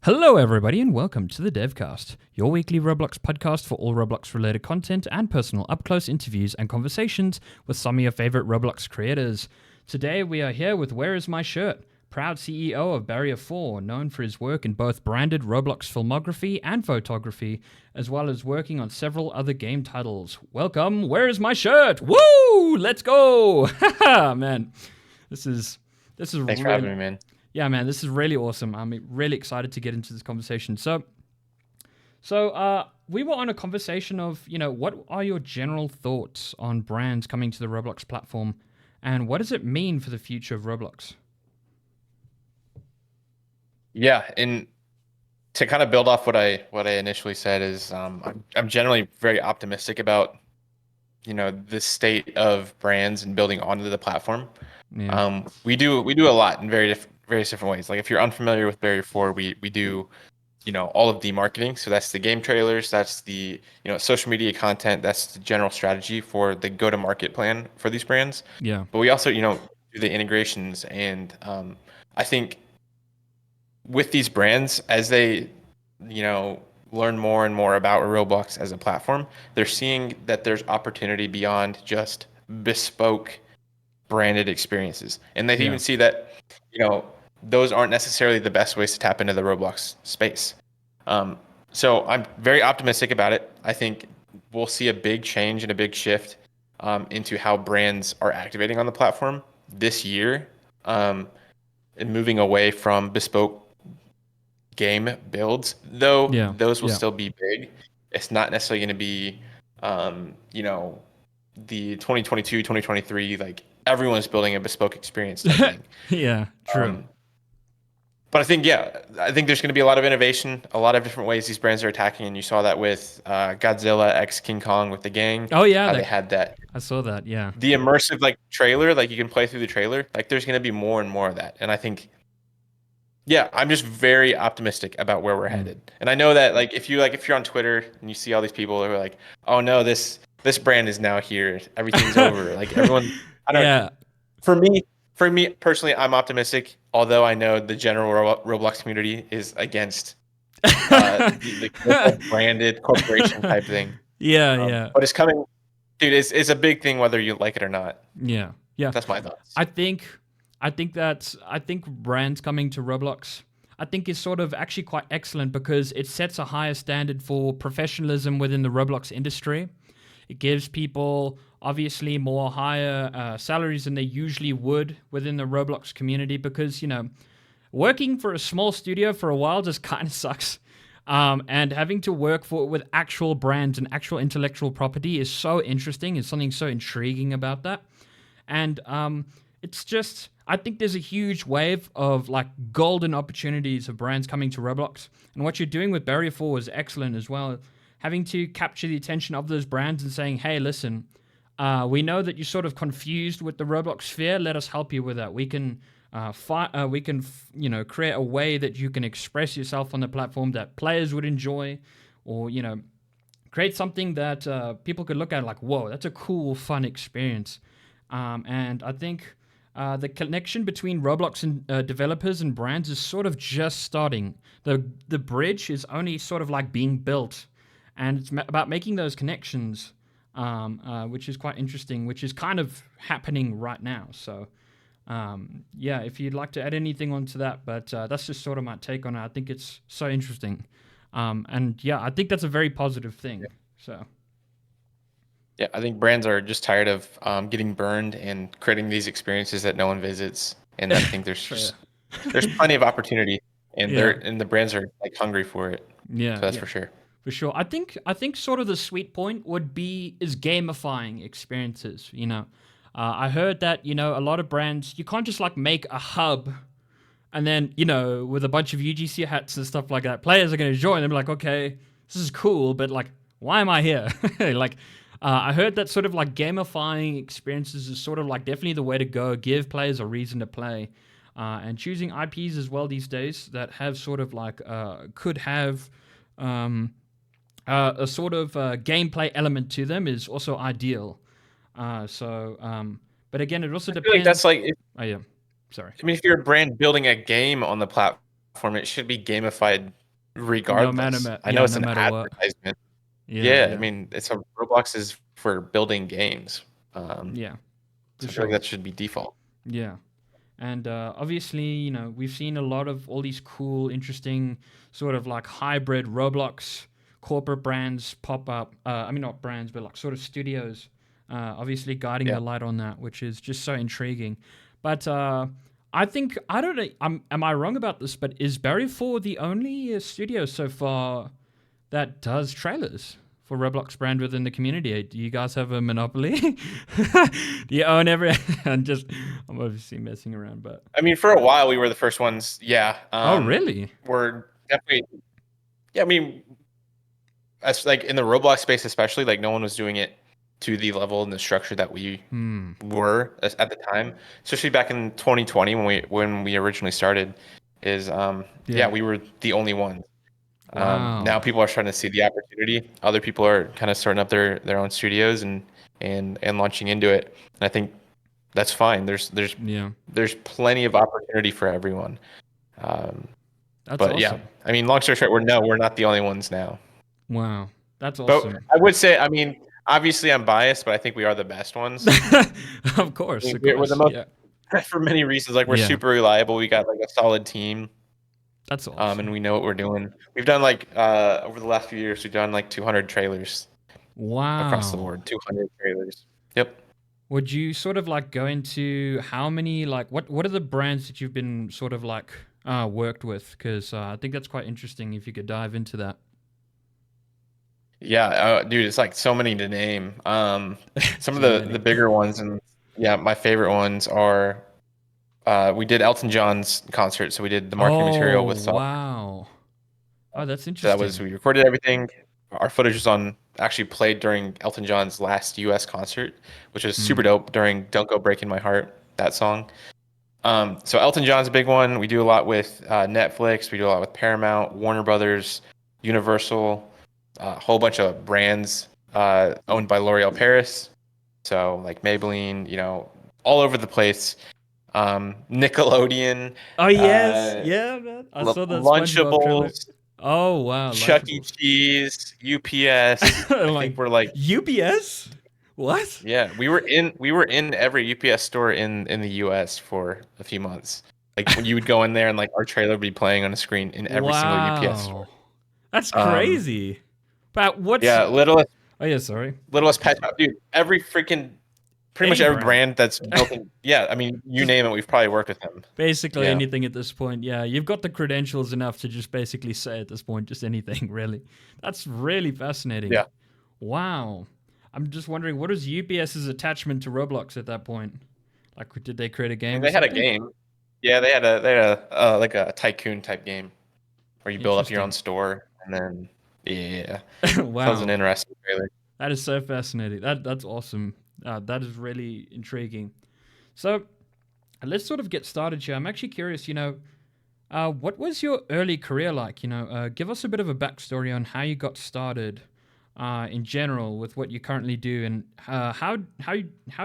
Hello, everybody, and welcome to the DevCast, your weekly Roblox podcast for all Roblox-related content and personal up-close interviews and conversations with some of your favorite Roblox creators. Today, we are here with WhereIsMyShirt, proud CEO of Barrier 4, known for his work in both branded Roblox filmography and photography, as well as working on several other game titles. Welcome, Where Is My Shirt? Woo! Let's go! Haha, man. This is Thanks for having me, man. Yeah, man, this is really awesome. I'm really excited to get into this conversation. So we were on a conversation of, what are your general thoughts on brands coming to the Roblox platform, and what does it mean for the future of Roblox? Yeah, and to kind of build off what I initially said is I'm generally very optimistic about the state of brands and building onto the platform. Yeah. We do a lot in various different ways. Like if you're unfamiliar with Barrier 4, we do all of the marketing. So that's the game trailers, that's the social media content, that's the general strategy for the go-to-market plan for these brands. Yeah. But we also do the integrations, and I think with these brands, as they learn more and more about Roblox as a platform, they're seeing that there's opportunity beyond just bespoke branded experiences, and they even see that those aren't necessarily the best ways to tap into the Roblox space. So I'm very optimistic about it. I think we'll see a big change and a big shift into how brands are activating on the platform this year, and moving away from bespoke game builds, though. Those will still be big. It's not necessarily going to be the 2022 2023, like everyone's building a bespoke experience type thing. Yeah, true. But I think there's going to be a lot of innovation, a lot of different ways these brands are attacking, and you saw that with Godzilla x King Kong with the gang. Oh yeah, they had that. I saw that. Yeah, the immersive trailer, like you can play through the trailer. Like there's going to be more and more of that, and I think, yeah, I'm just very optimistic about where we're headed. And I know that if you're on Twitter and you see all these people who are like, oh no, this brand is now here, everything's over. Like everyone, I don't. Yeah. For me personally, I'm optimistic. Although I know the general Roblox community is against the branded corporation type thing. Yeah. But it's coming, dude. It's a big thing whether you like it or not. Yeah. That's my thoughts. I think brands coming to Roblox, I think, is sort of actually quite excellent because it sets a higher standard for professionalism within the Roblox industry. It gives people obviously more higher salaries than they usually would within the Roblox community because, working for a small studio for a while just kind of sucks. And having to work with actual brands and actual intellectual property is so interesting. There's something so intriguing about that. And it's just, I think there's a huge wave of golden opportunities of brands coming to Roblox. And what you're doing with Barrier 4 is excellent as well. Having to capture the attention of those brands and saying, hey, listen, we know that you're sort of confused with the Roblox sphere. Let us help you with that. We can create a way that you can express yourself on the platform that players would enjoy, or, create something that people could look at like, whoa, that's a cool, fun experience. And I think the connection between Roblox and developers and brands is sort of just starting. The bridge is only sort of being built, and it's about making those connections, which is quite interesting, which is kind of happening right now. So, yeah, if you'd like to add anything onto that, but that's just sort of my take on it. I think it's so interesting. And yeah, I think that's a very positive thing. Yeah. So. Yeah, I think brands are just tired of getting burned and creating these experiences that no one visits, and I think there's plenty of opportunity, and the brands are hungry for it. Yeah, so that's for sure. For sure. I think sort of the sweet point is gamifying experiences. I heard that a lot of brands, you can't just make a hub and then with a bunch of UGC hats and stuff like that, players are going to join and be like, okay, this is cool, but why am I here? I heard that sort of gamifying experiences is sort of definitely the way to go. Give players a reason to play, and choosing IPs as well these days that have sort of could have a sort of gameplay element to them is also ideal. But again, it also depends. That's oh yeah, sorry. I mean, if you're a brand building a game on the platform, platform, it should be gamified No matter regardless. I know yeah, it's no an matter what. advertisement. Yeah, Yeah, I yeah, mean, it's a Roblox is for building games. Um, yeah, for so I feel like sure. that should be default. Yeah. And obviously, we've seen a lot of all these cool, interesting, sort of like hybrid Roblox corporate brands pop up. I mean, not brands, but like sort of studios. Obviously, guiding Yeah. the light on that, which is just so intriguing. But I think I don't know. Am I wrong about this? But is Barry 4 the only studio so far that does trailers for Roblox brand within the community? Do you guys have a monopoly? Do you own every? I'm obviously messing around, but I mean, for a while we were the first ones. Yeah. oh really? We're definitely. Yeah, I mean, as like in the Roblox space, especially, like no one was doing it to the level and the structure that we Hmm. were at the time, especially back in 2020 when we originally started. Is yeah, Yeah. we were the only ones. Now Wow. people are starting to see the opportunity. Other people are kind of starting up their own studios and launching into it. And I think that's fine. Yeah. There's plenty of opportunity for everyone. Um, That's but yeah, awesome. I mean, long story short, we're not the only ones now. Wow. That's But awesome. I would say, I mean, obviously I'm biased, but I think we are the best ones. Of I course. mean, Of we're the course. most Yeah. for many reasons. Like we're Yeah. super reliable. We got like a solid team, That's and awesome. we know what we're doing. We've done like over the last few years, we've done like 200 trailers across the Wow. board. 200 trailers. Yep. Would you sort of like go into how many like what are the brands that you've been sort of like worked with? Because I think that's quite interesting if you could dive into that. Yeah, dude, it's like so many to name. Some of Too the many. bigger ones, and yeah, my favorite ones are. We did Elton John's concert, so we did the marketing material Oh with song. wow. Oh, that's So that was interesting. we recorded everything. Our footage was on actually played during Elton John's last U.S. concert, which was Hmm. super dope. During "Don't Go Breaking My Heart," that song. So Elton John's a big one. We do a lot with Netflix. We do a lot with Paramount, Warner Brothers, Universal, a whole bunch of brands owned by L'Oreal Paris. So like Maybelline, all over the place. Nickelodeon, Oh yes, uh, yeah, man. I saw that SpongeBob trailer. Lunchables, Oh wow, Chuck E. Lunchables. Cheese, UPS. I'm I like think we're like, UPS. What? yeah, we were in every UPS store in the US for a few months. Like when you would go in there and like our trailer would be playing on a screen in every single UPS store. Wow, that's Um, crazy. But what's? yeah, Oh yeah, sorry. littlest pet shop, dude. Every freaking pretty much Any every brand. brand that's built in. Yeah, I mean, you Just name it, we've probably worked with them. basically Yeah, anything at this point. Yeah, you've got the credentials enough to just basically say at this point just anything. Really, that's really fascinating. yeah. Wow. I'm just wondering, what is UPS's attachment to Roblox at that point? Like, did they create a I mean, game or they had a something? game. Yeah, they had a like a tycoon type game where you build up your own Interesting. store, and then yeah, so that was an Wow, interesting trailer. that is so fascinating. That's awesome. That is really intriguing. So let's sort of get started here. I'm actually curious. What was your early career like? Give us a bit of a backstory on how you got started. In general, with what you currently do, and how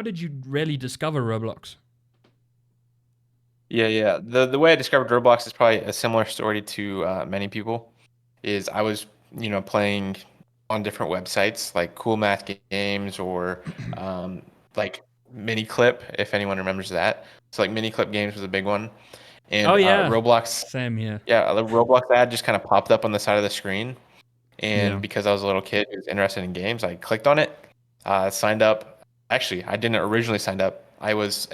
did you really discover Roblox? Yeah, yeah. The way I discovered Roblox is probably a similar story to many people. Is I was playing on different websites like Cool Math Games or um, like Miniclip, if anyone remembers that. So like Miniclip Games was a big one, Oh and yeah, Roblox. same here. Yeah, the Roblox ad just kind of popped up on the side of the screen, and Yeah. because I was a little kid who was interested in games, I clicked on it, signed up. Actually, I didn't originally sign up. I was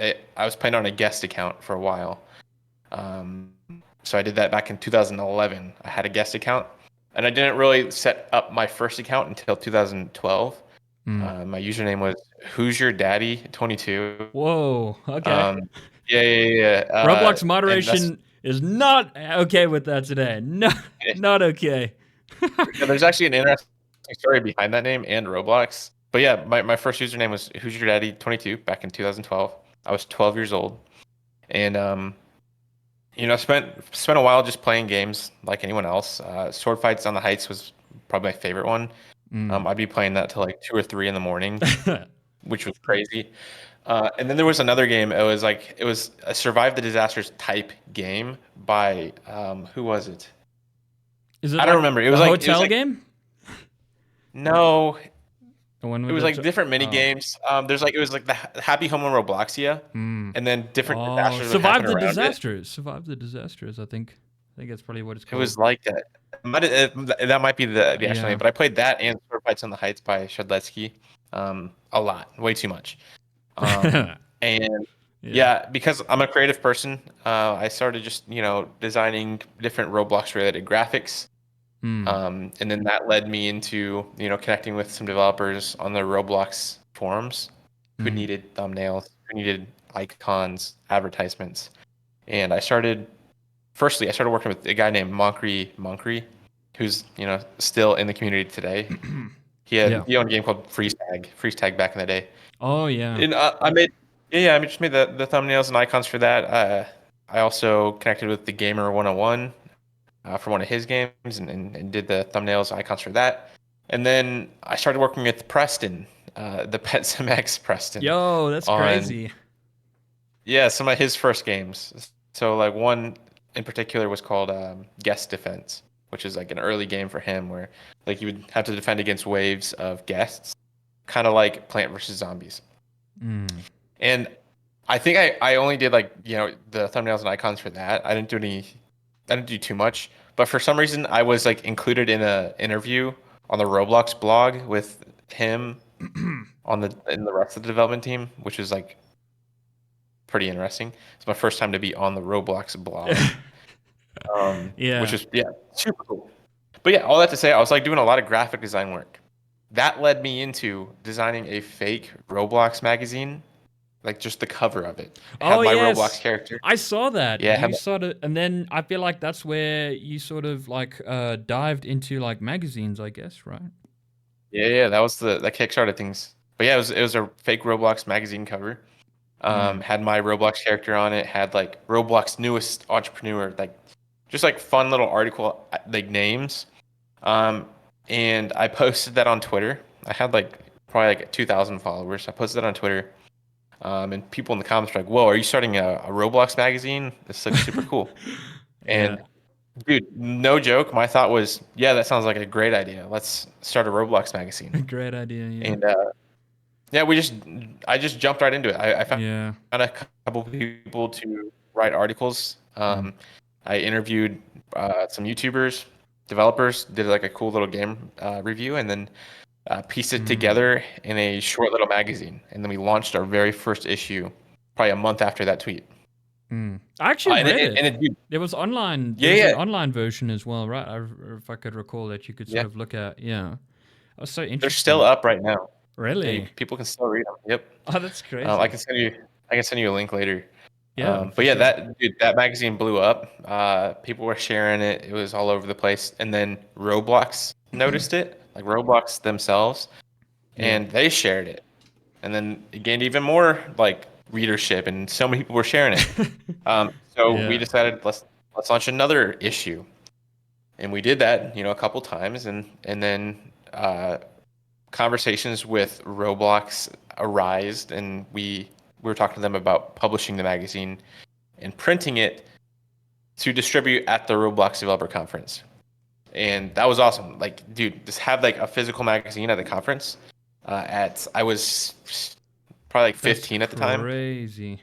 playing on a guest account for a while. Um, so I did that back in 2011. I had a guest account, and I didn't really set up my first account until 2012. Hmm. My username was Who's Your Daddy 22. Whoa. Okay. Um, yeah, yeah, yeah. Roblox And that's moderation is not okay with that today. No, not okay. yeah, there's actually an interesting story behind that name and Roblox. But yeah, my first username was Who's Your Daddy 22 back in 2012. I was 12 years old, and spent a while just playing games like anyone else. Sword Fights on the Heights was probably my favorite one. Mm. I'd be playing that till like 2 or 3 in the morning, which was crazy. And then there was another game. It was a Survive the Disasters type game by who was it? Is it I don't like remember. the hotel game? No, The one it with was like different mini oh. games. There's like it was like the Happy Home in Robloxia, Hmm. and then different Oh, disasters would happen around it. Survive the disasters. I think that's probably what it's It called. was like that. That might be the actual Yeah. name, but I played that and Sword Fights on the Heights by Shadletsky a lot, way too much. And Yeah. yeah, because I'm a creative person, I started just designing different Roblox related graphics, Hmm. and then that led me into connecting with some developers on the Roblox forums who Hmm. needed thumbnails, who needed icons, advertisements, and I started working with a guy named Monkry, who's still in the community today. Yeah. He owned a game called Freeze Tag back in the day. Oh yeah. And I just made the thumbnails and icons for that. I also connected with the Gamer 101 for one of his games and did the thumbnails, icons for that. And then I started working with Preston, the PetSimX Preston, Yo, that's on crazy. some of his first games. So like one in particular was called Guest Defense, which is like an early game for him where like you would have to defend against waves of guests, kind of like Plant vs Zombies. Mm. And I think I only did like the thumbnails and icons for that. I didn't do too much. But for some reason, I was like included in a interview on the Roblox blog with him in the rest of the development team, which is like pretty interesting. It's my first time to be on the Roblox blog, which Yeah. is super cool. But yeah, all that to say, I was like doing a lot of graphic design work. That led me into designing a fake Roblox magazine, like just the cover of it. It Oh had my Roblox yes. character. I saw that. Yeah, it had You sort of, and then I feel like that's where you sort of like dived into like magazines, I guess, right? yeah. That was the Kickstarter things. But yeah, it was a fake Roblox magazine cover. Mm. Had my Roblox character on it. Had like Roblox newest entrepreneur, like just like fun little article like names. Um, and I posted that on Twitter. I had like probably like 2,000 followers. I posted that on Twitter. And people in the comments were like, "Whoa, are you starting a Roblox magazine? This looks super cool." Yeah. And dude, no joke. My thought was, "Yeah, that sounds like a great idea. Let's start a Roblox magazine." Great idea. Yeah. And yeah, I just jumped right into it. I found Yeah. a couple people to write articles. Mm. I interviewed some YouTubers, developers, did like a cool little game review, and then pieced it Mm. together in a short little magazine. And then we launched our very first issue probably a month after that tweet. Mm. I actually read it. Dude, There was online. There yeah, was an yeah, online version as well, right? If I could recall that you could yeah. sort of look at. Yeah. That was so They're still interesting. up right now. Yeah, Really? people can still read them. Yep. Oh, that's I crazy. can send you. I can send you a link later. Yeah, for But yeah, sure. that magazine blew up. People were sharing it. It was all over the place. And then Roblox noticed it, like Roblox themselves, Yeah. and they shared it. And then it gained even more like readership, and so many people were sharing it. So we Yeah. decided let's launch another issue, and we did that, a couple times, and then conversations with Roblox arised, and we were talking to them about publishing the magazine and printing it to distribute at the Roblox Developer Conference. And that was awesome. Like, dude, just have like a physical magazine at the conference. I was probably like That's 15 at the time. crazy.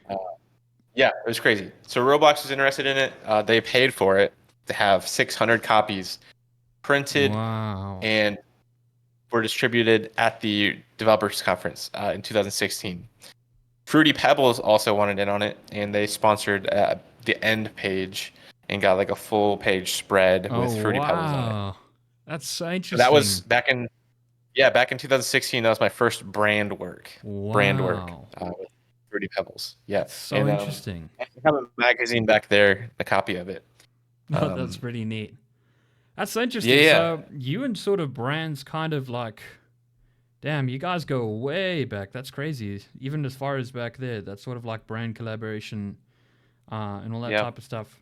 Yeah, it was crazy. So Roblox was interested in it. They paid for it to have 600 copies printed Wow. and were distributed at the developers conference in 2016. Fruity Pebbles also wanted in on it, and they sponsored the end page and got like a full page spread Oh, with Fruity Pebbles on it. wow. That's so So that was interesting. back in 2016. That was my first brand work Wow. with Fruity Pebbles. Yeah, That's so and interesting. I have a magazine back there, a copy of it. No, that's pretty neat. That's so Yeah, interesting. yeah, So you and sort of brands kind of like, damn, you guys go way back. That's crazy. Even as far as back there, that's sort of like brand collaboration and all that yeah. type of stuff.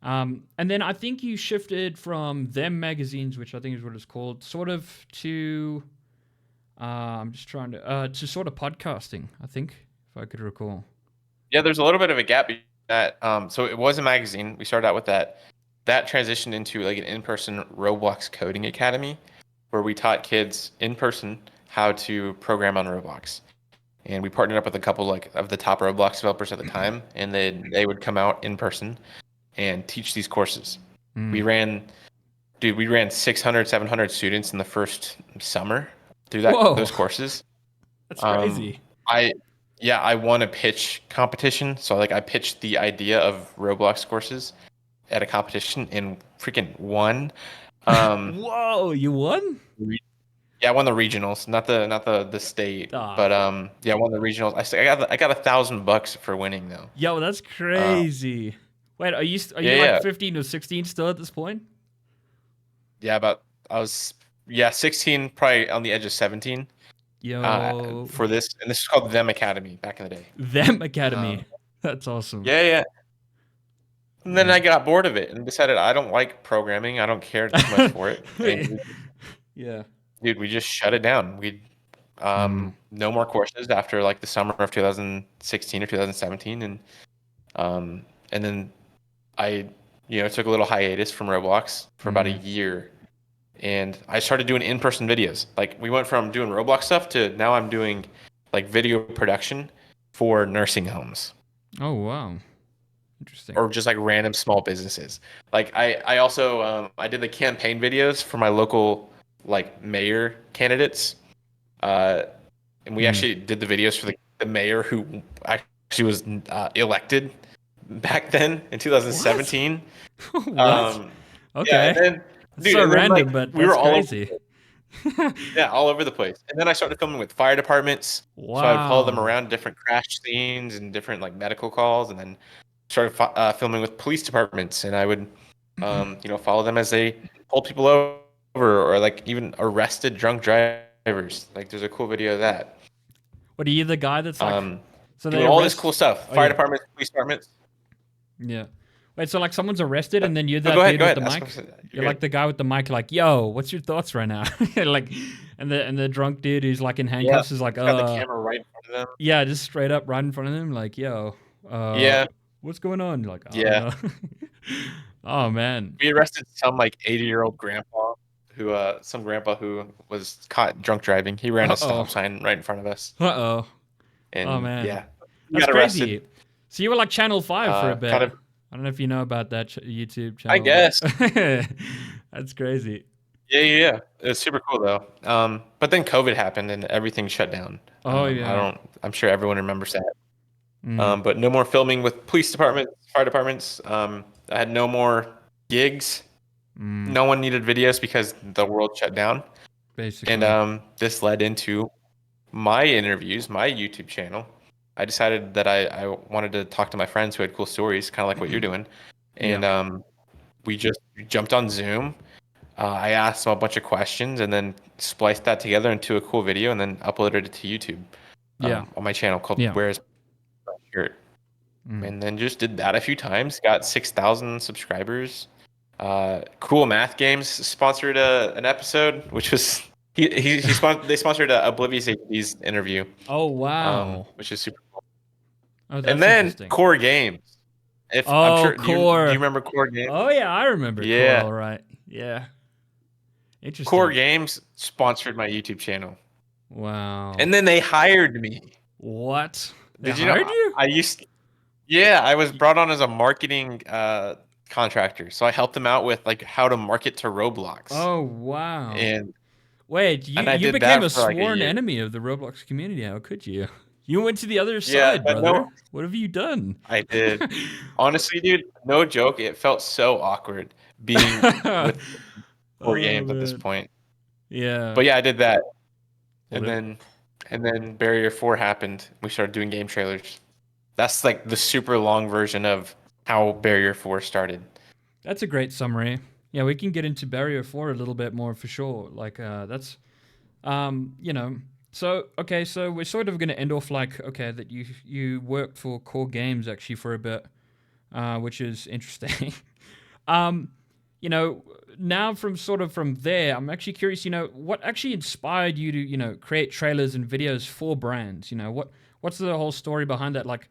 And then I think you shifted from them magazines, which I think is what it's called, sort of to I'm just trying to sort of podcasting. I think, if I could recall. Yeah, there's a little bit of a gap between that. So it was a magazine. We started out with that. That transitioned into like an in-person Roblox coding academy, where we taught kids in person how to program on Roblox. And we partnered up with a couple like of the top Roblox developers at the time, and they would come out in person and teach these courses. We ran, dude, we ran 600, 700 students in the first summer through Whoa, those courses. that's Um, crazy. I yeah, I won a pitch competition. So like I pitched the idea of Roblox courses at a competition and freaking won. Um, Whoa, you won? re- yeah, I won the regionals, not the state, but Ah, yeah, I won the regionals. I got $1,000 for winning though. yo, that's Uh, crazy. Wait, are you yeah, like yeah, 15 or 16 still at this point? yeah. About I was yeah 16, probably on the edge of 17. Yo, For this, and this is called Them Academy back in the day. them academy. Um, That's awesome. yeah, yeah. And then Yeah. I got bored of it and decided I don't like programming. I don't care too much for it. And Yeah. dude, we just shut it down. We Mm. no more courses after like the summer of 2016 or 2017, and then I took a little hiatus from Roblox for about a Mm. year, and I started doing in-person videos. Like we went from doing Roblox stuff to now I'm doing like video production for nursing homes Oh wow. Interesting. or just like random small businesses. Like I also I did the campaign videos for my local like mayor candidates. Uh, and we Mm. actually did the videos for the mayor who actually was elected back then in What? 2017. What? Um, yeah, and Okay. then That's dude, so and then like random, but we were that's all over crazy. yeah, all over the place. And then I started filming with fire departments. So I would follow them Wow. around different crash scenes and different like medical calls, and then started filming with police departments, and I would follow them as they pulled people over or like even arrested drunk drivers. Like there's a cool video of that. What are you the guy that's like Um, so they doing all this arrest cool stuff. Oh Fire yeah. departments, police departments. Yeah. Wait, so like someone's arrested and then you're No, go that ahead, dude go with ahead. the Ask mic? questions. You're You're like good. the guy with the mic like, "Yo, what's your thoughts right now?" Like and the drunk dude who's like in Yeah, handcuffs is like, he's got the camera right in front of them. yeah, just straight up right in front of him like, "Yo, uh Yeah, what's going on?" You're like, "I don't yeah. know." Oh man. We arrested some like 80-year-old grandpa some grandpa who was caught drunk driving. He ran a Uh-oh. stop sign right in front of us, Uh-oh. Oh and man. yeah, he That's got arrested. crazy. So you were like Channel 5 for a bit. Kind of, I don't know if you know about that YouTube I channel, guess. but that's crazy. Yeah, yeah, yeah. It was super cool though. But then COVID happened and everything shut down. Oh yeah. I'm sure everyone remembers that. Mm, But no more filming with police departments, fire departments. I had no more gigs. mm, No one needed videos because the world shut down. And basically. this led into my interviews, my YouTube channel. I decided that I wanted to talk to my friends who had cool stories, kind of like what you're doing. Yeah. And we just jumped on Zoom. I asked them a bunch of questions and then spliced that together into a cool video and then uploaded it to YouTube Yeah. on my channel called Yeah. Where's My Shirt. Mm. And then just did that a few times. Got 6,000 subscribers. Cool Math Games sponsored an episode, which was they sponsored a Oblivious HD's interview, Oh wow. which is super cool. Oh, And that's then interesting. Core Games. If I'm Oh, sure, do you Core. remember Core Games? Oh yeah, I remember Core Yeah, all right. Yeah. Core Interesting. Games sponsored my YouTube channel, Wow. and then they hired me. What? They Did you know? hired you? I used, yeah, I was brought on as a marketing contractor, so I helped them out with like how to market to Roblox, Oh wow. and Wait, I you did became that a for like a sworn year. enemy of the Roblox community. How could you? You went to the other Yeah, side, but no, brother. What have you done? I did. Honestly, dude, no joke. It felt so awkward being with Core Oh Games at this man. point. Yeah. But yeah, I did that, and Lit. then Barrier 4 happened. We started doing game trailers. That's like the super long version of how Barrier 4 started. That's a great summary. Yeah, we can get into Barrier 4 a little bit more for sure. Like that's you know, so okay, so we're sort of going to end off like okay that you worked for Core Games actually for a bit, which is interesting. um, you know, now from sort of from there, I'm actually curious. You know, what actually inspired you to create trailers and videos for brands? You know, what what's the whole story behind that? Like,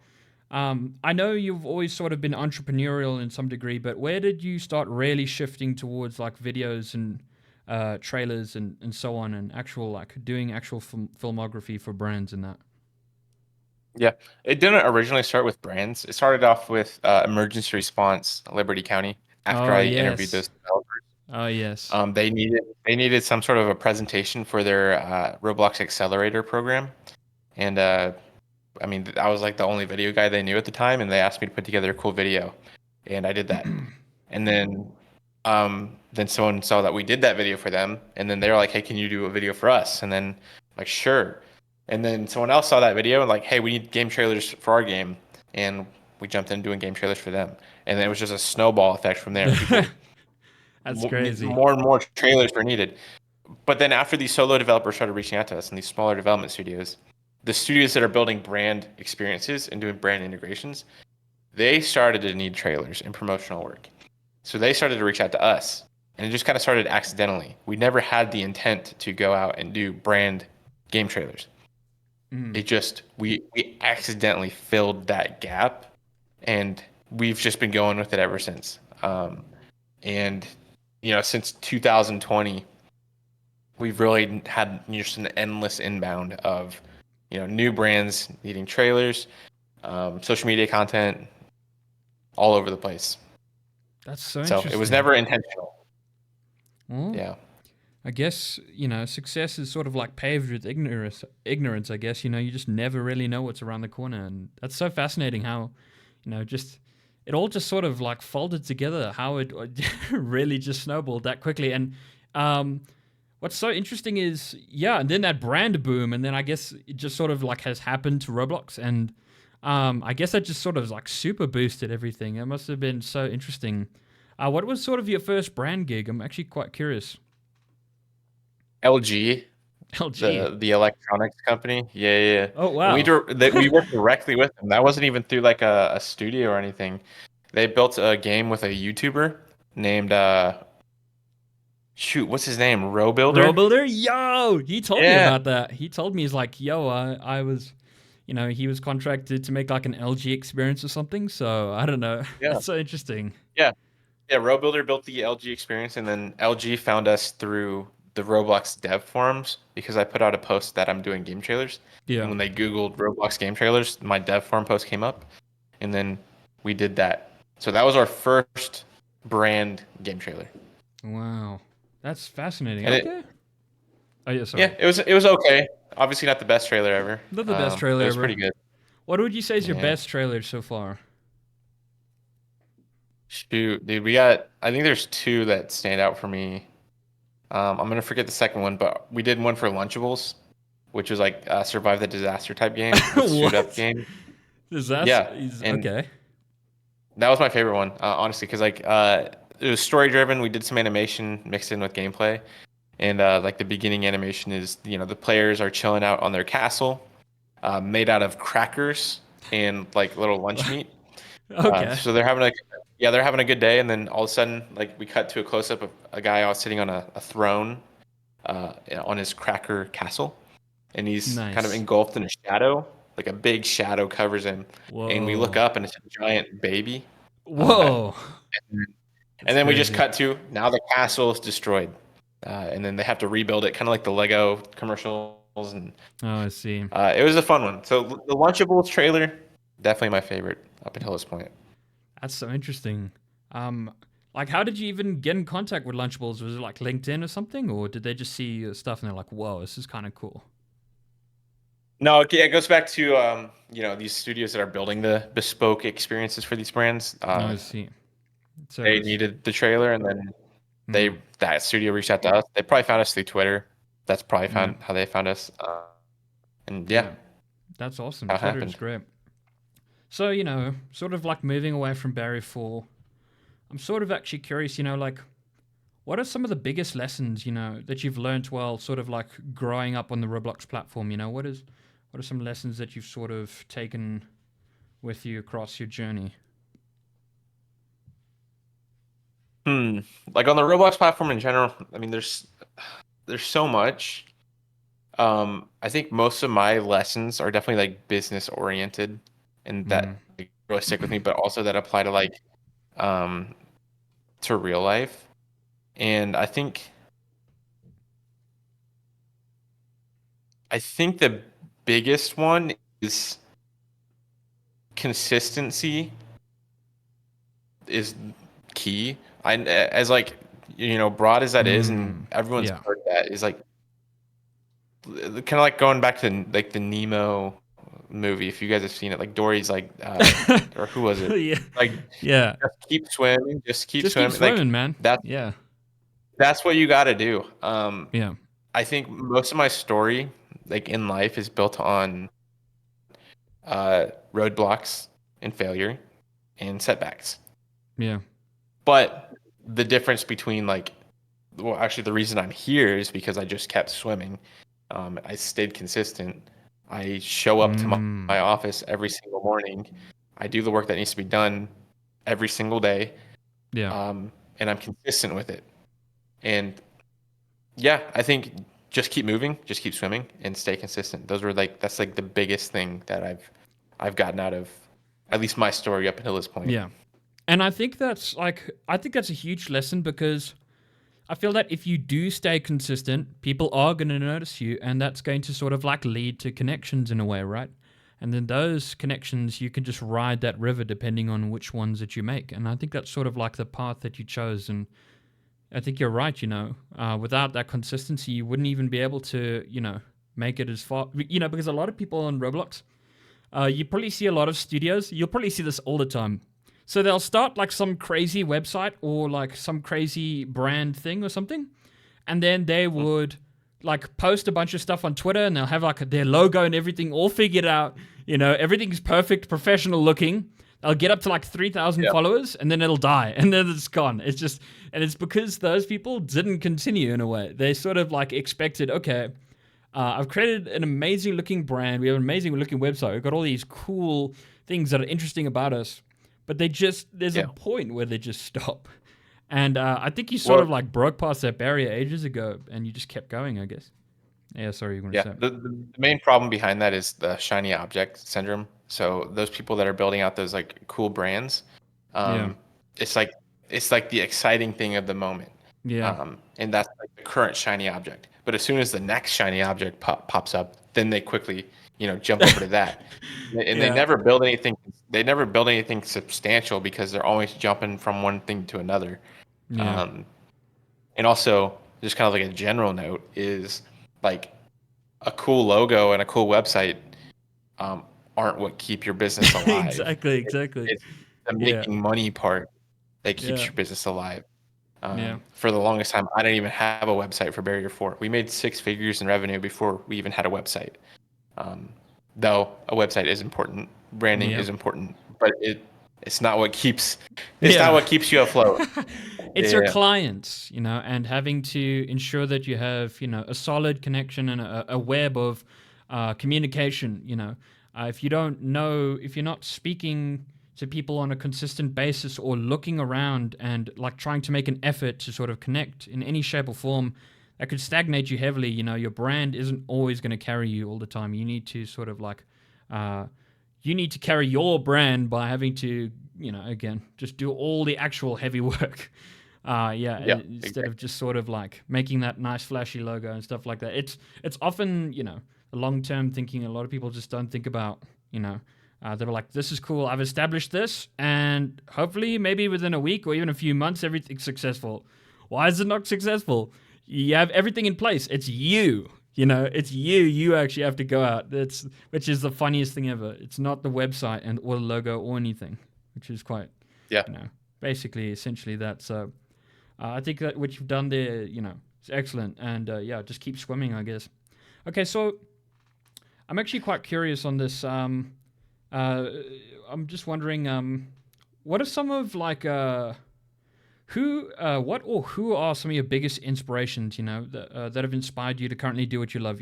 I know you've always sort of been entrepreneurial in some degree, but where did you start really shifting towards like videos and trailers and so on, and actual like doing actual filmography for brands and that? Yeah, it didn't originally start with brands. It started off with emergency response, Liberty County. After Oh I interviewed yes, those developers, oh yes. they needed some sort of a presentation for their Roblox Accelerator program, and I mean I was like the only video guy they knew at the time, and they asked me to put together a cool video, and I did that. And then someone saw that we did that video for them, and then they were like, "Hey, can you do a video for us?" And then like, sure. And then someone else saw that video and like, "Hey, we need game trailers for our game," and we jumped in doing game trailers for them. And then it was just a snowball effect from there. People That's crazy. more and more trailers were needed. But then after these solo developers started reaching out to us and these smaller development studios, the studios that are building brand experiences and doing brand integrations, they started to need trailers and promotional work. So they started to reach out to us, and it just kind of started accidentally. We never had the intent to go out and do brand game trailers. Mm. It just we accidentally filled that gap, and we've just been going with it ever since. And since 2020, we've really had just an endless inbound of new brands needing trailers, social media content, all over the place. That's so So it was interesting. never intentional. Well, Yeah. I guess, success is sort of like paved with ignorance, I guess. You just never really know what's around the corner. And that's so fascinating how, just it all just sort of like folded together, how it really just snowballed that quickly. And what's so interesting is, yeah, and then that brand boom. And then I guess it just sort of like has happened to Roblox. And I guess that just sort of like super boosted everything. It must have been so interesting. What was sort of your first brand gig? I'm actually quite curious. LG, LG. the electronics company. Yeah, yeah, yeah. Oh And wow. we worked directly with them. That wasn't even through like a studio or anything. They built a game with a YouTuber named shoot, what's his name? Row Row Builder? Builder? Yo! He told me Yeah. about that. He told me he's like, yo, I was he was contracted to make like an LG experience or something. So I don't know. Yeah. That's so interesting. Yeah. Yeah, Row Builder built the LG experience, and then LG found us through the Roblox dev forums because I put out a post that I'm doing game trailers. And Yeah. when they Googled Roblox game trailers, my dev forum post came up, and then we did that. So that was our first brand game trailer. Wow. That's fascinating. And it Okay. Oh yeah, sorry. yeah, it was okay. Obviously not the best trailer ever. Not the best It trailer was ever. pretty good. What would you say is your Yeah. best trailer so far? Shoot, dude, we got I think there's two that stand out for me. I'm gonna forget the second one, but we did one for Lunchables, which was like a survive the disaster type game with suit up What? game. Disaster Yeah, is and okay. that was my favorite one, honestly, because like it was story driven. We did some animation mixed in with gameplay, and like the beginning animation is the players are chilling out on their castle, made out of crackers and like little lunch meat. Okay. So they're having a good day, and then all of a sudden, like we cut to a close up of a guy all sitting on a throne, on his cracker castle, and he's kind of Nice. engulfed in a shadow, like a big shadow covers him, and we look Whoa. up and it's a giant baby, uh, Whoa. and That's then we just crazy. cut to now the castle is destroyed, and then they have to rebuild it, kind of like the Lego commercials, and Oh, I see. it was a fun one. So the Lunchables trailer, definitely my favorite up until this point. That's so interesting. Um, like, how did you even get in contact with Lunchables? Was it like LinkedIn or something, or did they just see your stuff and they're like, "Whoa, this is kind of cool"? No, it goes back to these studios that are building the bespoke experiences for these brands. No, I see. So it They was. needed the trailer, and then Mm, that studio reached out to us. They probably found us through Twitter. That's probably yeah, found how they found us. And yeah, yeah, that's awesome. how it Twitter is happened. great. So sort of like moving away from Barry 4, I'm sort of actually curious. Like, what are some of the biggest lessons that you've learned while sort of like growing up on the Roblox platform? What are some lessons that you've sort of taken with you across your journey? Hmm. Like on the Roblox platform in general, I mean, there's so much. I think most of my lessons are definitely like business oriented, and Mm. that like, really stick with me, but also that apply to like um, to real life. And I think the biggest one is consistency is key. I as like broad as that is, and Mm. everyone's Yeah. heard that is like kind of like going back to like the Nemo movie. If you guys have seen it, like Dory's like or who was it? Yeah. Like Yeah. just keep swimming, just keep Just keep swimming. Like swimming, man. that's Yeah. that's what you got to do. Yeah. I think most of my story, like in life, is built on roadblocks and failure and setbacks. Yeah. But the difference between like, well, actually, the reason I'm here is because I just kept swimming. I stayed consistent. I show up to my Mm. office every single morning. I do the work that needs to be done every single day, Yeah. and I'm consistent with it. And yeah, I think just keep moving, just keep swimming, and stay consistent. That's like the biggest thing that I've gotten out of at least my story up until this point. Yeah. And I think that's a huge lesson because I feel that if you do stay consistent, people are going to notice you, and that's going to sort of like lead to connections in a way, right? And then those connections, you can just ride that river depending on which ones that you make. And I think that's sort of like the path that you chose. And I think you're right, without that consistency, you wouldn't even be able to, make it as far, because a lot of people on Roblox, you probably see a lot of studios. You'll probably see this all the time. So they'll start like some crazy website or like some crazy brand thing or something, and then they Mm. would like post a bunch of stuff on Twitter, and they'll have like their logo and everything all figured out. Everything's perfect, professional looking. They'll get up to like 3,000 Yeah. followers, and then it'll die, and then it's gone. And it's because those people didn't continue in a way. They sort of like expected, okay, I've created an amazing looking brand. We have an amazing looking website. We've got all these cool things that are interesting about us. But there's a Yeah. point where they just stop. And I think you sort Well, of like broke past that barrier ages ago and you just kept going, I guess. Yeah, sorry, you were going to yeah. say. The main problem behind that is the shiny object syndrome. So those people that are building out those like cool brands, Yeah, um, it's like it's like the exciting thing of the moment. yeah. And that's like the current shiny object. But as soon as the next shiny object pops up, then they quickly, jump over to that. And they Yeah, never build anything. They never build anything substantial because they're always jumping from one thing to another. yeah. Um, and also, just kind of like a general note is like a cool logo and a cool website um, aren't what keep your business alive. Exactly, It's, exactly. it's the Yeah, making money part that keeps yeah, your business alive. yeah, For the longest time, I didn't even have a website for Barrier 4. We made six figures in revenue before we even had a website. Um, though a website is important, branding yeah, is important, but it's not what keeps it's not yeah. what keeps you afloat. It's your Yeah, clients, and having to ensure that you have, a solid connection and a web of communication. If you don't know, if you're not speaking to people on a consistent basis or looking around and like trying to make an effort to sort of connect in any shape or form, that could stagnate you heavily. Your brand isn't always going to carry you all the time. You need to sort of like, uh, you need to carry your brand by having to, again, just do all the actual heavy work. Yeah, yeah, instead of exactly. just sort of like making that nice flashy logo and stuff like that. It's often, the long term thinking. A lot of people just don't think about, they're like, this is cool. I've established this, and hopefully, maybe within a week or even a few months, everything's successful. Why is it not successful? You have everything in place. It's you. It's you. You actually have to go out. That's which is the funniest thing ever. It's not the website and or the logo or anything, which is quite, Yeah. basically essentially that. So I think that what you've done there, is excellent. And yeah, just keep swimming, I guess. Okay, so I'm actually quite curious on this. Uh, I'm just wondering, what are some of like who are some of your biggest inspirations? That have inspired you to currently do what you love.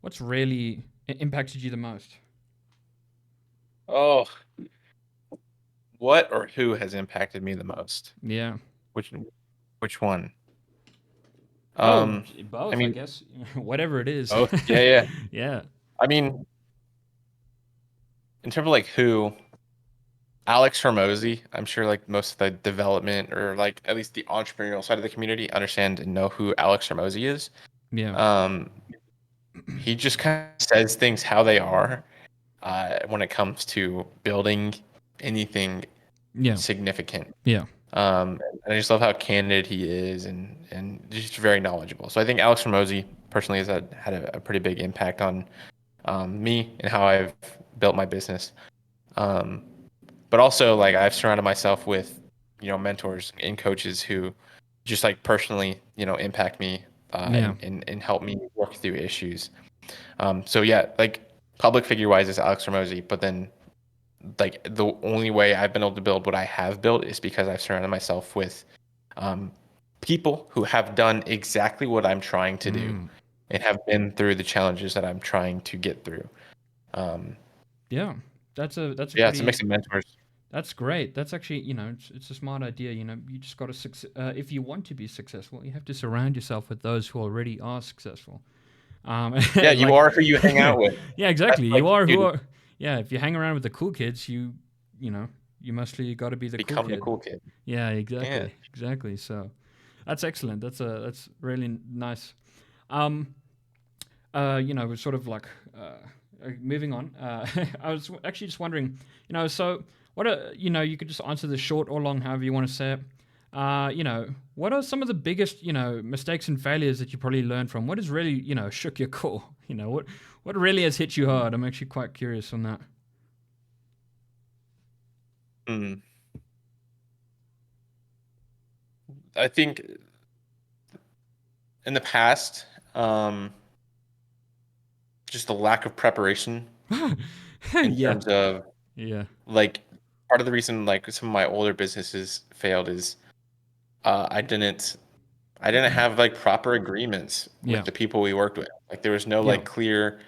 What's really impacted you the most? Oh, what or who has impacted me the most? Yeah, Which which one? Oh, I both, I mean, guess. Whatever it is. both. Yeah, yeah. Yeah. I mean, in terms of like who, Alex Hormozy, I'm sure like most of the development or like at least the entrepreneurial side of the community understand and know who Alex Hormozy is. Yeah. Um, he just kind of says things how they are when it comes to building anything Yeah. significant. Yeah. And I just love how candid he is and just very knowledgeable. So I think Alex Hormozy personally has had a pretty big impact on me and how I've built my business. Um, but also like I've surrounded myself with, mentors and coaches who just like personally, impact me Yeah. and help me work through issues. So yeah, like public figure wise is Alex Hormozy, but then like the only way I've been able to build what I have built is because I've surrounded myself with um, people who have done exactly what I'm trying to do Mm. and have been through the challenges that I'm trying to get through. Um, Yeah. That's a yeah, it's a mix pretty of mentors. That's great. That's actually, it's a smart idea. You just got to, if you want to be successful, you have to surround yourself with those who already are successful. Yeah, you Like, are who you hang out with. yeah, That's exactly. You like, are who dude, are, yeah. If you hang around with the cool kids, you know, you mostly got to be the cool become the kid. cool kid. Yeah, Yeah. exactly. So, that's excellent. That's really nice. Um, we're sort of like moving on. I was actually just wondering, so what are, you could just answer this short or long, however you want to say it. What are some of the biggest, mistakes and failures that you probably learned from? What has really, shook your core? What really has hit you hard? I'm actually quite curious on that. Mm. I think in the past, um, just a lack of preparation in Yeah, terms of yeah, like part of the reason like some of my older businesses failed is I didn't have like proper agreements with yeah, the people we worked with. Like there was no yeah, like clear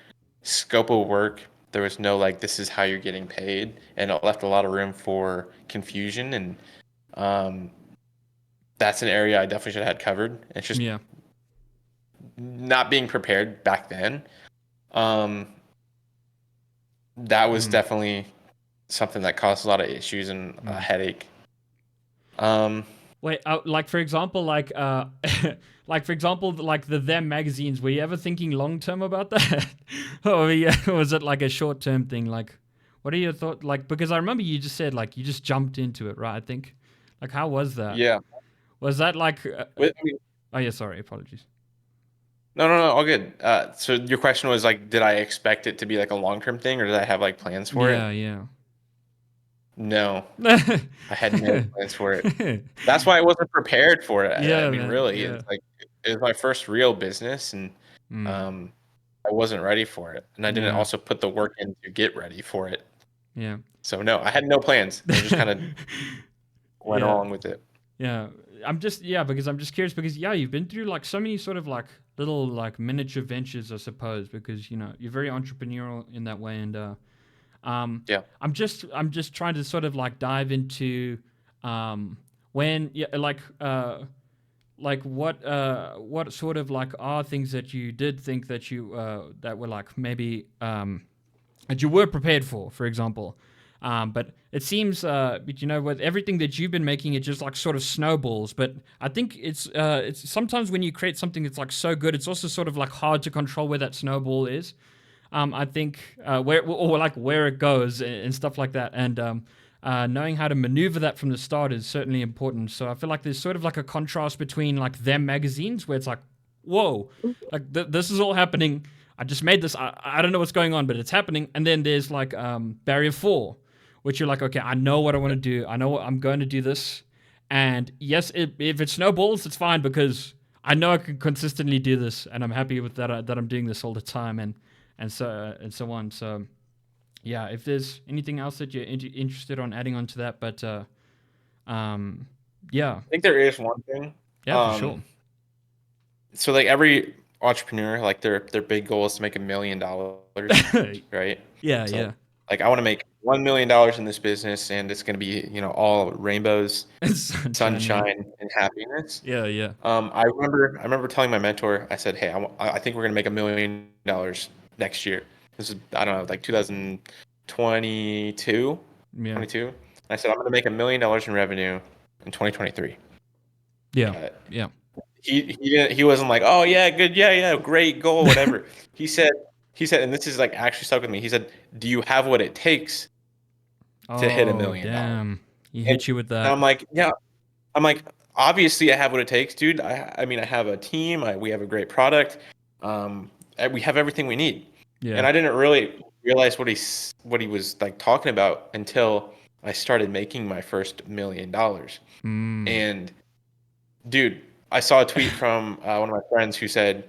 scope of work. There was no like this is how you're getting paid, and it left a lot of room for confusion. And um, that's an area I definitely should have had covered. It's just yeah, not being prepared back then. Um, that was mm. definitely something that caused a lot of issues and a Mm. headache. Um, Wait, like for example, like for example, like the them magazines. Were you ever thinking long term about that, or yeah, was it like a short term thing? Like, what are your thoughts? Like, because I remember you just said like you just jumped into it, right? I think, like, how was that? yeah. Was that like? I mean, Oh yeah, sorry, apologies. no, no, no, all good. So your question was like, did I expect it to be like a long-term thing, or did I have like plans for it? Yeah, yeah. No, I had no plans for it. That's why I wasn't prepared for it. I Yeah, mean, man. really, Yeah. it's like it was my first real business, and Mm, um, I wasn't ready for it, and I didn't yeah. also put the work in to get ready for it. Yeah. So no, I had no plans. I just kind of went Yeah. along with it. Yeah, because I'm just curious because yeah, you've been through like so many sort of like little like miniature ventures, I suppose, because you're very entrepreneurial in that way, and Yeah. I'm just trying to sort of like dive into when yeah like what sort of like are things that you did think that you that were like maybe that you were prepared for example. But it seems, but with everything that you've been making, it just like sort of snowballs. But I think it's sometimes when you create something that's like so good, it's also sort of like hard to control where that snowball is. I think where or like where it goes and stuff like that. And knowing how to maneuver that from the start is certainly important. So I feel like there's sort of like a contrast between like them magazines where it's like, whoa, like this is all happening. I just made this. I don't know what's going on, but it's happening. And then there's like Barrier 4, which you're like, okay, I know what I want to do. I know I'm going to do this. And yes, if it snowballs, it's fine because I know I can consistently do this, and I'm happy with that. That I'm doing this all the time, and so on. So yeah, if there's anything else that you're interested on adding on to that, but um, yeah, I think there is one thing. yeah, for Um, sure. so like every entrepreneur, like their big goal is to make $1 million, right? Yeah, So yeah, Like I want to make $1 million in this business, and it's going to be, all rainbows, Sunshine, yeah. sunshine, and happiness. Yeah, yeah. I remember telling my mentor, I said, "Hey, I think we're going to make $1 million next year." This is, I don't know, like 2022, Yeah. 22. And I said, "I'm going to make $1 million in revenue in 2023." Yeah. Uh, Yeah. he wasn't like, "Oh yeah, good, yeah, yeah, great goal, whatever." He said, and this is like actually stuck with me. He said, "Do you have what it takes to hit a Oh, million dollars?" damn. He And, hit you with and that. I'm like, "Yeah." I'm like, "Obviously, I have what it takes, dude. I mean, I have a team. We have a great product. We have everything we need." And Yeah. I didn't really realize what he was like talking about until I started making my first $1 million. Mm. And dude, I saw a tweet from one of my friends who said,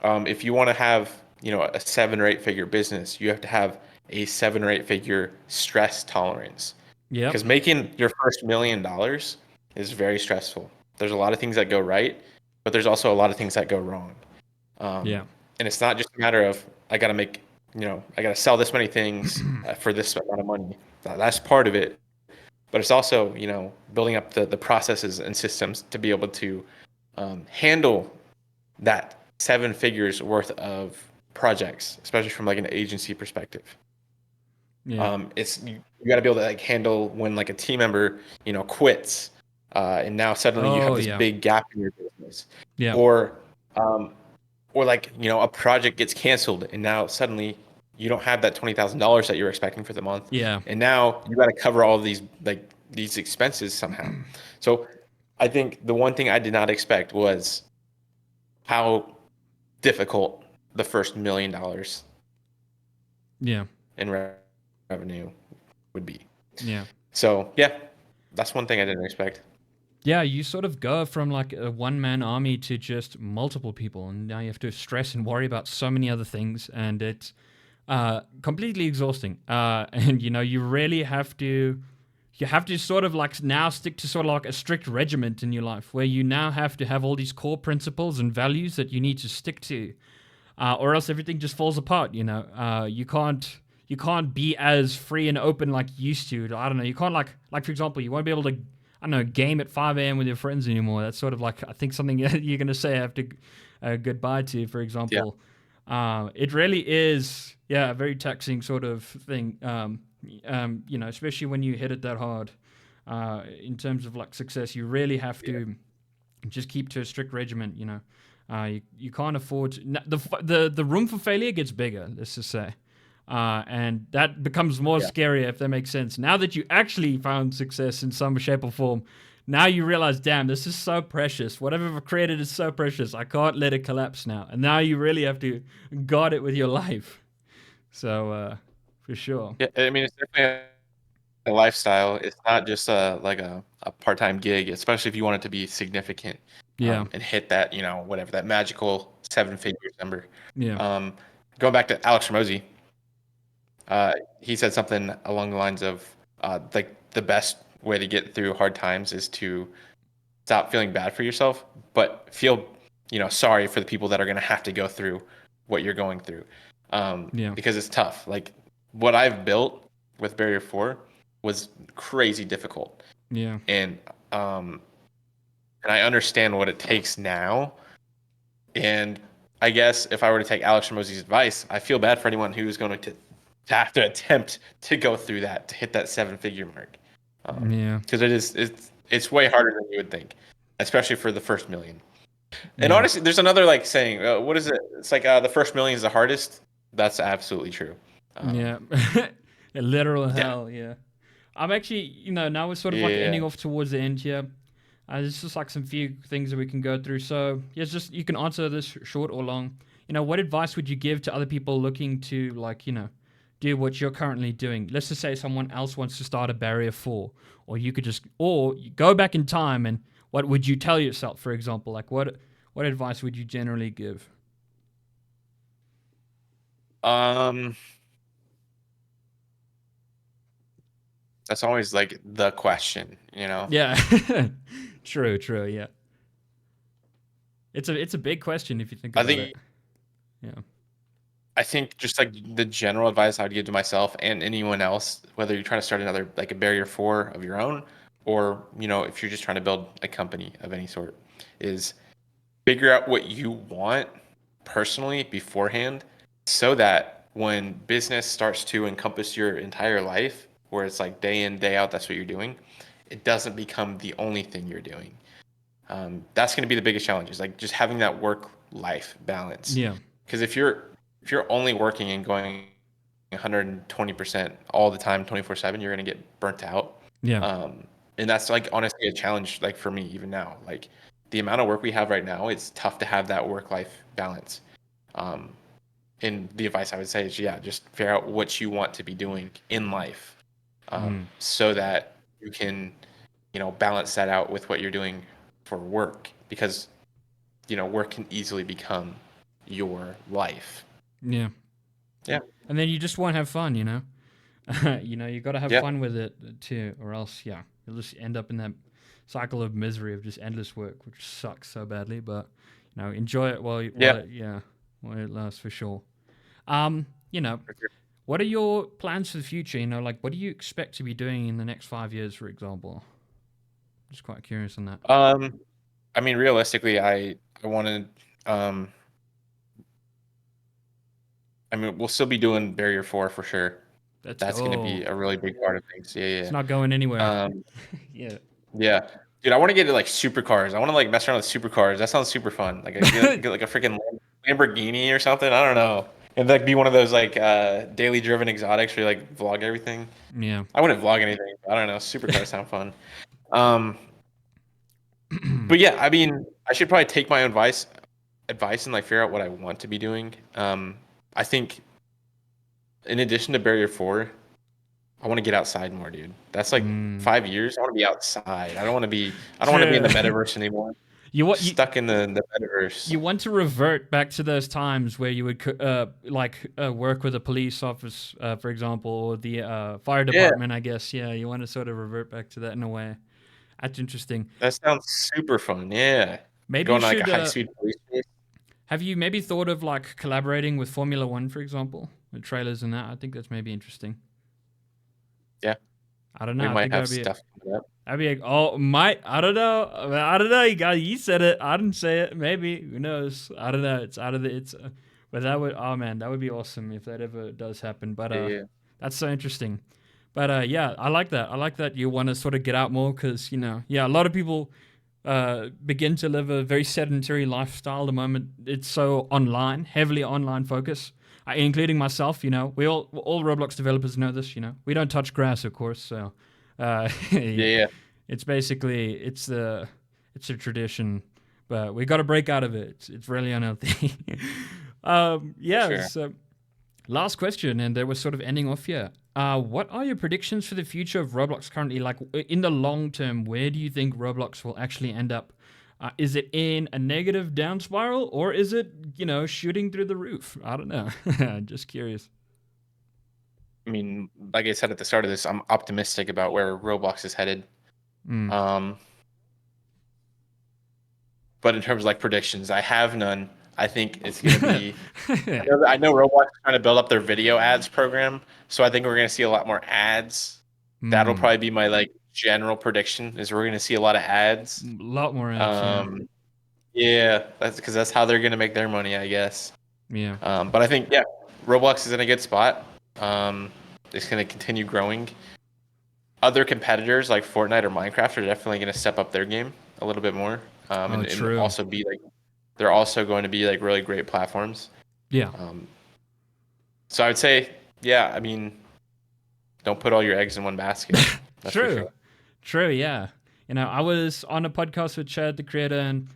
if you want to have, a 7 or 8 figure business, you have to have a 7 or 8 figure stress tolerance. Yep. Because making your first $1 million is very stressful. There's a lot of things that go right, but there's also a lot of things that go wrong. Yeah. And it's not just a matter of I gotta make, I gotta sell this many things for this amount of money. That's part of it, but it's also, building up the processes and systems to be able to handle that 7 figures worth of projects, especially from like an agency perspective. Yeah. It's you got to be able to like handle when like a team member, quits, and now suddenly you have Oh, this yeah. big gap in your business, Yeah. or um, or like a project gets canceled and now suddenly you don't have that $20,000 that you're expecting for the month, Yeah. and now you got to cover all of these expenses somehow. So I think the one thing I did not expect was how difficult the first $1 million Yeah. in revenue would be. Yeah. So yeah, that's one thing I didn't expect. Yeah, you sort of go from like a one-man army to just multiple people, and now you have to stress and worry about so many other things, and it's completely exhausting. And you really have to sort of like now stick to sort of like a strict regiment in your life, where you now have to have all these core principles and values that you need to stick to, or else everything just falls apart. You can't be as free and open like you used to. I don't know. You can't like for example, you won't be able to, I don't know, game at 5 a.m. with your friends anymore. That's sort of like, I think, something you're gonna say after goodbye to, for Yeah. example. It really is, yeah, a very taxing sort of thing. Especially when you hit it that hard. In terms of like success, you really have to just keep to a strict regiment. You can't afford to, the room for failure gets bigger. Let's just say. And that becomes more Yeah. scarier, if that makes sense. Now that you actually found success in some shape or form, now you realize, damn, this is so precious. Whatever I've created is so precious. I can't let it collapse now. And now you really have to guard it with your life. So, for sure. Yeah, I mean, it's definitely a lifestyle. It's not just a part-time gig, especially if you want it to be significant, Yeah. and hit that, whatever, that magical 7 figures number. Yeah. Um, Going back to Alex Ramosi, he said something along the lines of like the best way to get through hard times is to stop feeling bad for yourself, but feel, sorry for the people that are going to have to go through what you're going through, Yeah. because it's tough. Like what I've built with Barrier 4 was crazy difficult, Yeah. and um, and I understand what it takes now. And I guess if I were to take Alex Ramos's advice, I feel bad for anyone who's going to have to attempt to go through that to hit that 7 figure mark, Yeah. because it's way harder than you would think, especially for the first million. And Yeah. honestly, there's another like saying, what is it? It's like the first million is the hardest. That's absolutely true. Yeah. A literal Yeah, hell. Yeah. I'm actually, now we're sort of like yeah. ending off towards the end here. There's just like some few things that we can go through. So, yeah, just you can answer this short or long. What advice would you give to other people looking to, like, do what you're currently doing? Let's just say someone else wants to start a Barrier 4, or you go back in time, and what would you tell yourself, for example? Like, what advice would you generally give? Um, that's always like the question. Yeah. True, true, yeah. It's a big question if you think I about it. think Yeah. I think just like the general advice I would give to myself and anyone else, whether you're trying to start another like a barrier 4 of your own, or if you're just trying to build a company of any sort, is figure out what you want personally beforehand, so that when business starts to encompass your entire life, where it's like day in, day out, that's what you're doing, it doesn't become the only thing you're doing. That's going to be the biggest challenge, is like just having that work life balance. Yeah. Because if you're only working and going 120% all the time, 24/7, you're going to get burnt out. Yeah. And that's like honestly a challenge, like for me even now. Like the amount of work we have right now, it's tough to have that work life balance. Um, and the advice I would say is, yeah, just figure out what you want to be doing in life, so that you can, balance that out with what you're doing for work, because, work can easily become your life. Yeah. Yeah. And then you just won't have fun, you got to have Yeah. fun with it too, or else, yeah, you'll just end up in that cycle of misery of just endless work, which sucks so badly. But enjoy it while it lasts, for sure. What are your plans for the future? Like, what do you expect to be doing in the next 5 years, for example? Just quite curious on that. I mean, realistically, I want to. I mean, we'll still be doing Barrier 4 for sure. That's going to be a really big part of things. Yeah, It's not going anywhere. Yeah. Yeah. Dude, I want to get into like supercars. I want to like mess around with supercars. That sounds super fun. Like get like a freaking Lamborghini or something. I don't know. And like be one of those like daily driven exotics where you like vlog everything. Yeah. I wouldn't vlog anything. I don't know. Supercars sound fun. But yeah, I mean, I should probably take my own advice and like figure out what I want to be doing. I think in addition to Barrier 4, I want to get outside more, dude. That's like 5 years. I want to be outside. I don't want to be in the metaverse anymore. Stuck in the metaverse. You want to revert back to those times where you would work with a police office, for example, or the fire department, I guess. Yeah, you want to sort of revert back to that in a way. That's interesting. That sounds super fun. Yeah. Maybe going you like should, a high-speed police chase. Have you maybe thought of like collaborating with Formula One, for example, the trailers and that? I think that's maybe interesting. Yeah. I don't know. We might have stuff coming up. That'd be like, I don't know. I don't know. You said it. I didn't say it. Maybe. Who knows? I don't know. It's out of the. But that would. Oh man, that would be awesome if that ever does happen. But that's so interesting. But yeah, I like that. I like that you want to sort of get out more because a lot of people begin to live a very sedentary lifestyle. The moment it's so online, heavily online focus. Including myself, we all Roblox developers know this. We don't touch grass, of course. So, it's basically it's a tradition, but we got to break out of it. It's really unhealthy. Sure. So last question, and we're sort of ending off here. What are your predictions for the future of Roblox currently? Like in the long term, where do you think Roblox will actually end up? Is it in a negative down spiral, or is it, shooting through the roof? I don't know. Just curious. I mean, like I said at the start of this, I'm optimistic about where Roblox is headed. But in terms of like predictions, I have none. I think it's going to be. I know Roblox is trying to build up their video ads program, so I think we're going to see a lot more ads. That'll probably be my like general prediction, is we're going to see a lot of ads. A lot more ads. Yeah, that's because that's how they're going to make their money, I guess. Yeah. But I think Roblox is in a good spot. It's going to continue growing. Other competitors like Fortnite or Minecraft are definitely going to step up their game a little bit more. And also be like, they're also going to be like really great platforms. Yeah. So I would say, I mean, don't put all your eggs in one basket. That's True. For sure. True. Yeah. I was on a podcast with Chad, the creator, and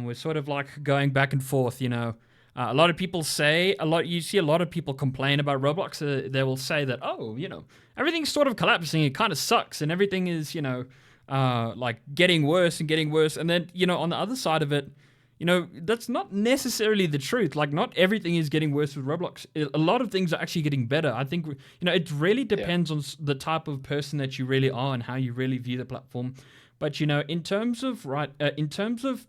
we're sort of like going back and forth. A lot of people say you see a lot of people complain about Roblox. They will say that, everything's sort of collapsing. It kind of sucks, and everything is, like getting worse and getting worse. And then, on the other side of it, that's not necessarily the truth. Like, not everything is getting worse with Roblox. A lot of things are actually getting better. I think, it really depends on the type of person that you really are and how you really view the platform. But, in terms of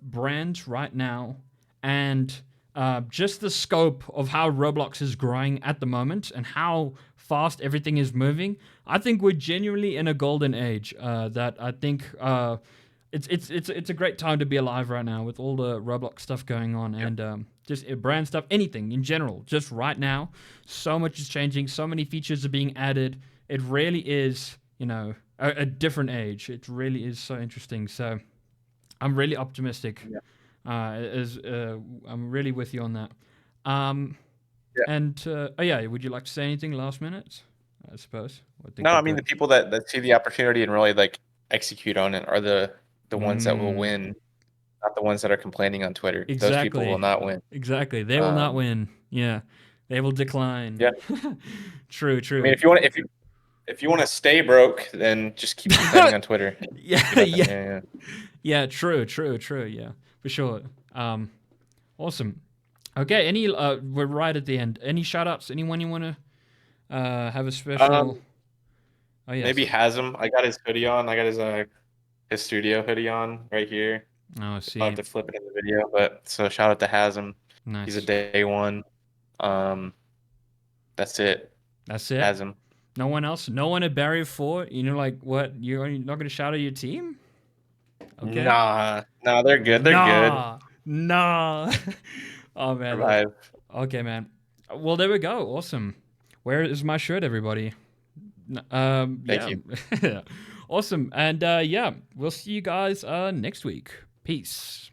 brands right now and just the scope of how Roblox is growing at the moment and how fast everything is moving, I think we're genuinely in a golden age. That I think it's a great time to be alive right now with all the Roblox stuff going on and just brand stuff, anything in general. Just right now, so much is changing. So many features are being added. It really is, a different age. It really is so interesting. So I'm really optimistic. Yeah. I'm really with you on that. Yeah. And oh yeah, would you like to say anything last minute? I suppose. No, I mean the people that see the opportunity and really like execute on it are the ones that will win, not the ones that are complaining on Twitter. Those people will Exactly. not win. Exactly. They will not win. Yeah. They will decline. Yeah. True. I mean, if you want to stay broke, then just keep complaining on Twitter. Yeah. Yeah. True. Yeah, for sure. Awesome. Okay. We're right at the end. Any shout outs? Anyone you want to have a special? Oh yes. Maybe Hasm. I got his hoodie on. I got his studio hoodie on right here. Oh, I see. I'll have to flip it in the video, but so shout out to Hasm. Nice. He's a day one. That's it. That's it. Hasm. No one else. No one at Barrier 4. Like what? You're not going to shout at your team? Okay. Nah, they're good. They're good. Nah. Oh man. Survive. Okay, man. Well, there we go. Awesome. Where is my shirt, everybody? Thank you. Awesome. And we'll see you guys next week. Peace.